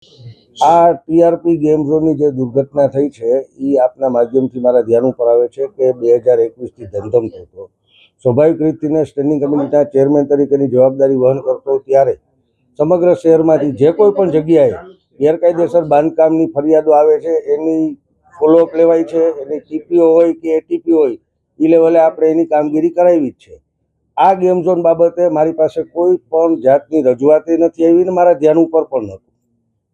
આ TRP game ઝોનની જે દુર્ઘટના થઈ છે એ આપના માધ્યમથી મારા ધ્યાન ઉપર આવે છે કે 2021થી ધમધમતો હતો. સ્વાભાવિક રીતે સ્ટેન્ડિંગ કમિટીના ચેરમેન તરીકેની જવાબદારી વહન કરતો ત્યારે સમગ્ર શહેરમાંથી જે કોઈ પણ જગ્યાએ ગેરકાયદેસર બાંધકામની ફરિયાદો આવે છે એની ફોલોઅપ લેવાય છે. એની ટીપીઓ હોય કે એટીપી હોય એ લેવલે આપણે એની કામગીરી કરાવી જ છે. આ ગેમ ઝોન બાબતે મારી પાસે કોઈ પણ જાતની રજૂઆત નથી આવી ને મારા ધ્યાન ઉપર પણ નહોતું.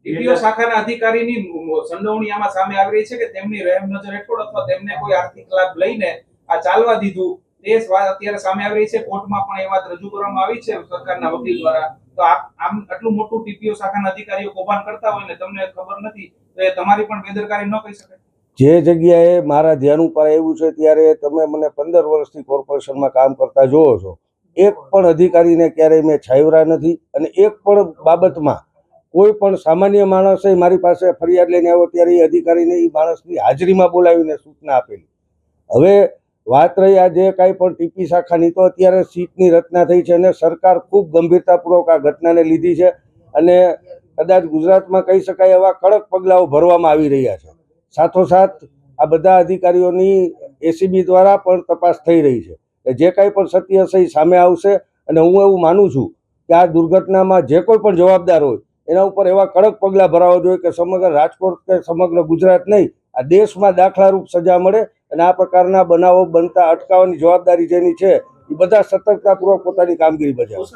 ટીપીઓ શાખાના અધિકારીની સંડોવણી આમાં સામે આવી રહી છે કે તેમની રહેમ નજર હેઠળ અથવા તેમને કોઈ આર્થિક લાભ લઈને આ ચાલવા દીધું, તે વાત અત્યારે સામે આવી રહી છે. કોર્ટમાં પણ એ વાત રજૂ કરવામાં આવી છે સરકારના વકીલ દ્વારા. તો આમ આટલું મોટું ટીપીઓ શાખાના અધિકારીઓ કૌભાંડ કરતા હોય ને તમને ખબર નથી તો એ તમારી પણ બેદરકારી ન કહી શકાય. જે જગ્યાએ મારા ધ્યાન ઉપર આવ્યું છે ત્યારે તમે મને 15 વર્ષથી કોર્પોરેશનમાં કામ કરતા જોવો છો. એક પણ અધિકારીને ક્યારેય મેં છાવરા નથી અને એક પણ બાબતમાં કોઈ પણ સામાન્ય માણસે મારી પાસે ફરિયાદ લઈને આવ્યો ત્યારે એ અધિકારીને એ માણસની હાજરીમાં બોલાવીને સૂચના આપેલી. હવે વાત રહી આ જે કાંઈ પણ ટીપી શાખાની, તો અત્યારે સીટની રચના થઈ છે અને સરકાર ખૂબ ગંભીરતાપૂર્વક આ ઘટનાને લીધી છે અને કદાચ ગુજરાતમાં કહી શકાય એવા કડક પગલાઓ ભરવામાં આવી રહ્યા છે. સાથોસાથ આ બધા અધિકારીઓની એસીબી દ્વારા પણ તપાસ થઈ રહી છે. જે કાંઈ પણ સત્ય હશે એ સામે આવશે અને હું એવું માનું છું કે આ દુર્ઘટનામાં જે કોઈ પણ જવાબદાર હોય એના ઉપર એવા કડક પગલાં ભરાવા જોઈએ કે સમગ્ર રાજકોટ કે સમગ્ર ગુજરાત નહીં, આ દેશમાં દાખલારૂપ સજા મળે અને આ પ્રકારના બનાવો બનતા અટકાવવાની જવાબદારી જેની છે એ બધા સતર્કતાપૂર્વક પોતાની કામગીરી બજાવે.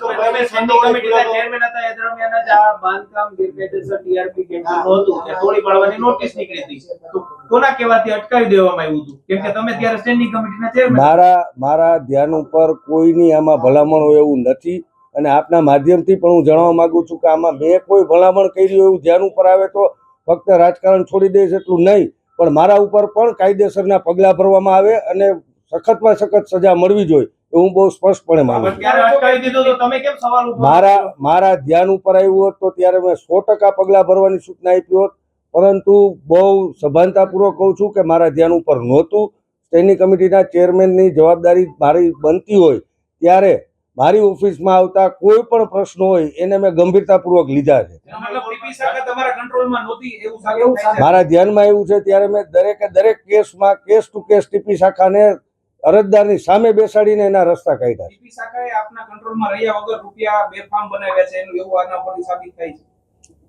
મારા ધ્યાન ઉપર કોઈની આમાં ભલામણ હોય એવું નથી અને આપના માધ્યમથી પણ હું જણાવવા માંગુ છું કે આમાં મેં કોઈ ભલામણ કરી એવું ધ્યાન ઉપર આવે તો ફક્ત રાજકારણ છોડી દઈશ એટલું નહીં, પણ મારા ઉપર પણ કાયદેસરના પગલાં ભરવામાં આવે અને સખતમાં સખત સજા મળવી જોઈએ હું બહુ સ્પષ્ટપણે માનું છું. મારા ધ્યાન ઉપર આવ્યું હોત તો ત્યારે મેં 100% પગલાં ભરવાની સૂચના આપી હોત, પરંતુ બહુ સભાનતાપૂર્વક કહું છું કે મારા ધ્યાન ઉપર નહોતું. સ્ટેન્ડિંગ કમિટીના ચેરમેનની જવાબદારી મારી બનતી હોય ત્યારે મારી ઓફિસમાં આવતા કોઈ પણ પ્રશ્નો હોય એને મેં ગંભીરતાપૂર્વક લીધા છે. મારા ધ્યાનમાં આવ્યું છે ત્યારે મેં દરેક કેસમાં કેસ ટુ કેસ ટીપી શાખાને અરજદારની સામે બેસાડીને એના રસ્તા કાઢ્યા. ટીપી શાખાએ આપના કંટ્રોલમાં રહ્યા વગર રૂપિયા બેફામ બનાવ્યા છે એનું એવું આના પરથી સાબિત થાય છે.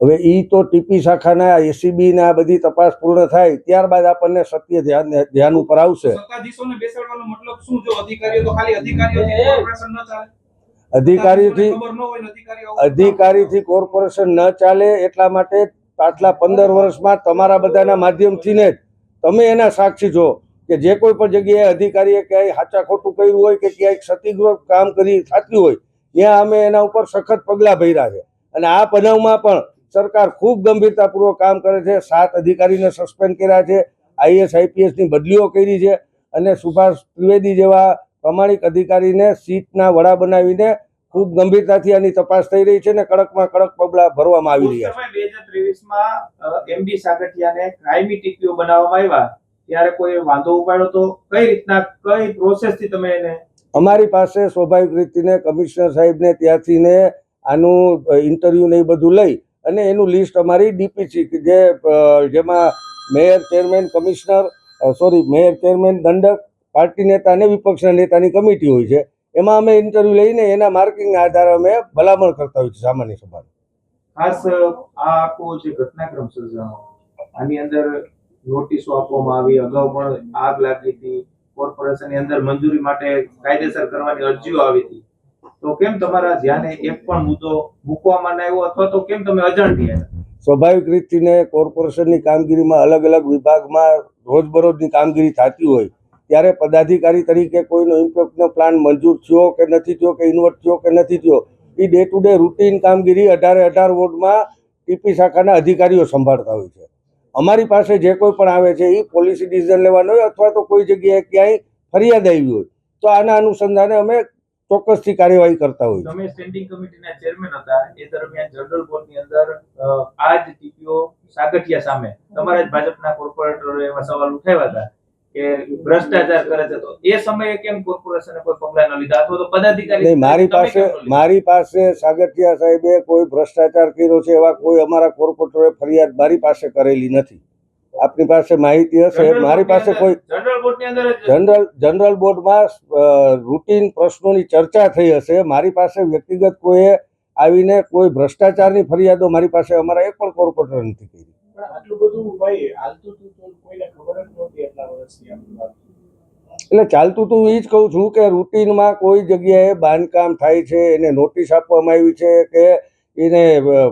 હવે ઈ તો ટીપી શાખાના એસીબી ના બધી તપાસ પૂર્ણ થાય ત્યારબાદ આપણને સત્ય ધ્યાન ઉપર આવશે. સત્તાધીશોને બેસાડવાનો મતલબ શું? જો અધિકારીઓ તો ખાલી અધિકારીઓથી કોર્પોરેશન ન ચાલે, અધિકારીથી કોર્પોરેશન ન ચાલે એટલા માટે પાછલા 15 વર્ષમાં તમારા બધાના માધ્યમથી ને તમે એના સાક્ષી છો કે જે કોઈ પણ જગ્યાએ અધિકારીએ ક્યાંય સાચા ખોટું કર્યું હોય કે ક્યાંય ક્ષતિગ્રસ્ત કામ કરી થતું હોય ત્યાં અમે એના ઉપર સખત પગલાં ભર્યા છે અને આ બનાવમાં પણ સરકાર ખૂબ ગંભીરતાપૂર્વક કામ કરે છે. 7 અધિકારીને સસ્પેન્ડ કર્યા છે, આઈએસ આઈપીએસની બદલીઓ કરી છે અને સુભાષ ત્રિવેદી જેવા પ્રમાણિક અધિકારીને સીટના વડા બનાવીને ખૂબ ગંભીરતાથી આની તપાસ થઈ રહી છે અને કડકમાં કડક પગલાં ભરવામાં આવી રહ્યા છે. 2023માં એમડી સાગઠિયાને કાયમી ટીપીઓ બનાવવામાં આવ્યા ત્યારે કોઈ વાંધો ઉપાડ્યો તો કઈ રીતના કઈ પ્રોસેસથી તમે એને? અમારી પાસે સ્વાભાવિક રીતે કમિશનર સાહેબને ત્યાંથી ને આનું ઇન્ટરવ્યુ ને એ બધું લઈ અને એનું લિસ્ટ અમારી ડીપીસી જેમાં મેયર ચેરમેન દંડક, પાર્ટી નેતા અને વિપક્ષના નેતાની કમિટી હોય છે. એમાં અમે ઇન્ટરવ્યુ લઈને એના માર્કિંગના આધારે અમે ભલામણ કરતા હોય છે સામાન્ય સભા. ખાસ આ આખો જે ઘટનાક્રમ સર્જાયો આની અંદર નોટિસો આપવામાં આવી, અગાઉ પણ આગ લાગી હતી, કોર્પોરેશનની અંદર મંજૂરી માટે કાયદેસર કરવાની અરજીઓ આવી હતી, તો કેમ તમારા ધ્યાને એક પણ મુદ્દો મૂકવામાં ન આવ્યો અથવા તો કેમ તમે અજાણ રહ્યા? સ્વાભાવિક રીતે કોર્પોરેશનની કામગીરીમાં અલગ અલગ વિભાગમાં રોજબરોજની કામગીરી થતી હોય ત્યારે પદાધિકારી તરીકે કોઈનો ઇમ્પેક્ટનો પ્લાન મંજૂર થયો કે નથી થયો કે ઇન્વર્ટ થયો કે નથી થયો એ ડે ટુ ડે રૂટીન કામગીરી 18 વોર્ડમાં ટીપી શાખાના અધિકારીઓ સંભાળતા હોય છે. અમારી પાસે જે કોઈ પણ આવે છે એ પોલિસી ડિસિઝન લેવાનો હોય અથવા તો કોઈ જગ્યાએ ક્યાંય ફરિયાદ આવી હોય તો આના અનુસંધાને અમે ચોક્કસથી કાર્યવાહી કરતા હોય. તમે સ્ટેન્ડિંગ કમિટીના ચેરમેન હતા એ દરમિયાન જનરલ બોર્ડની અંદર આ જ ટીપીઓ સાગઠિયા સામે તમારા જ ભાજપના કોર્પોરેટરોએ એવા સવાલ ઉઠાવ્યા હતા કે ભ્રષ્ટાચાર કરે છે, તો એ સમયે કેમ કોર્પોરેશને કોઈ પગલા ન લીધા અથવા તો પદાધિકારી નહીં, મારી પાસે સાગઠિયા સાહેબે કોઈ ભ્રષ્ટાચાર કર્યો છે એવા કોઈ અમારા કોર્પોરેટરે ફરિયાદ મારી પાસે કરેલી નથી. આપની પાસે માહિતી હશે, મારી પાસે કોઈ જનરલ બોર્ડની અંદર જનરલ બોર્ડમાં રૂટીન પ્રશ્નોની ચર્ચા થઈ હશે. મારી પાસે વ્યક્તિગત કોઈએ આવીને કોઈ ભ્રષ્ટાચારની ફરિયાદો મારી પાસે અમારા એક પણ કોર્પોરેટર નથી કરી. આટલું બધું ભાઈ હાલતું હતું તો કોઈને ખબર જ નહોતી એટલા વર્ષથી આમ વાત. એટલે ચાલતું તો હું એ જ કહું છું કે રૂટીનમાં કોઈ જગ્યાએ બાંધકામ થાય છે, એને નોટિસ આપવામાં આવી છે કે એને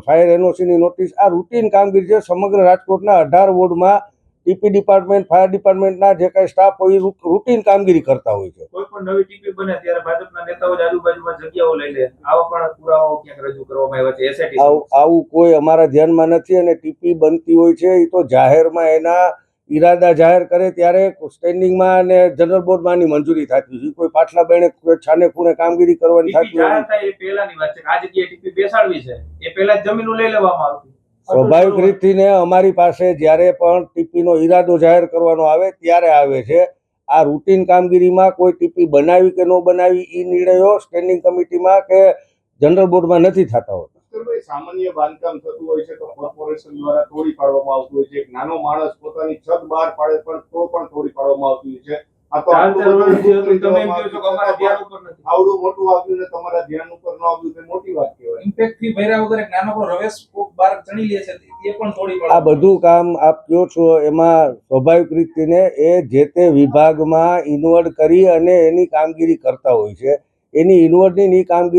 ફાયર એનઓસીની નોટિસ, આ રૂટીન કામગીરી છે. સમગ્ર રાજકોટના 18 વોર્ડમાં ટીપી ડિપાર્ટમેન્ટ, ફાયર ડિપાર્ટમેન્ટના જે કાંઈ સ્ટાફ હોય એ રૂટીન કામગીરી કરતા હોય છે. કોઈ પણ નવી ટીપી બને ત્યારે ભાજપના નેતાઓ જ આજુબાજુમાં જગ્યાઓ લઈ લે, આવા પણ પુરાવાઓ ક્યાંક રજૂ કરવામાં આવ્યા છે એસઆઈટી. આવું કોઈ અમારા ધ્યાનમાં નથી. અને ટીપી બનતી હોય છે એ તો જાહેરમાં એના ઈરાદા જાહેર કરે ત્યારે સ્ટેન્ડિંગમાં અને જનરલ બોર્ડમાં આની મંજૂરી થતી હોય. કોઈ પાછલા બેણે છાને ખૂણે કામગીરી કરવાની થતી હોય. એ પહેલાની વાત છે. આ જગ્યાએ ટીપી બેસાડવી છે એ પહેલા જમીનો લઈ લેવામાં આવતી. સ્વાભાવિક રીતથી અમારી પાસે જ્યારે પણ ટીપીનો ઈરાદો જાહેર કરવાનો આવે ત્યારે આવે છે. આ રૂટીન કામગીરીમાં કોઈ ટીપી બનાવી કે ન બનાવી એ નિર્ણયો સ્ટેન્ડિંગ કમિટીમાં કે જનરલ બોર્ડમાં નથી થતા હોતા. સામાન્ય બાંધકામ થતું હોય છે તો કોર્પોરેશન દ્વારા તોડી પાડવામાં આવતું હોય છે. એક નાનો માણસ પોતાની છત બહાર પાડે પણ તો પણ તોડી પાડવામાં આવતી હોય છે. આ તો આવડું મોટું આવ્યું ને તમારા ધ્યાન ઉપર ન આવ્યું તે મોટી વાત કહેવાય. ઇમ્પેક્ટ ફી ભર્યા વગર એક નાનકડો રવેશ બહાર ચણી લે છે, એ પણ તોડી આ બધું કામ આપ કહો છો એમાં સ્વાભાવિક રીતે એ જે તે વિભાગમાં ઇન્વોલ્વ કરી અને એની કામગીરી કરતા હોય છે. એની ઇન્વોલ્વની કામગીરી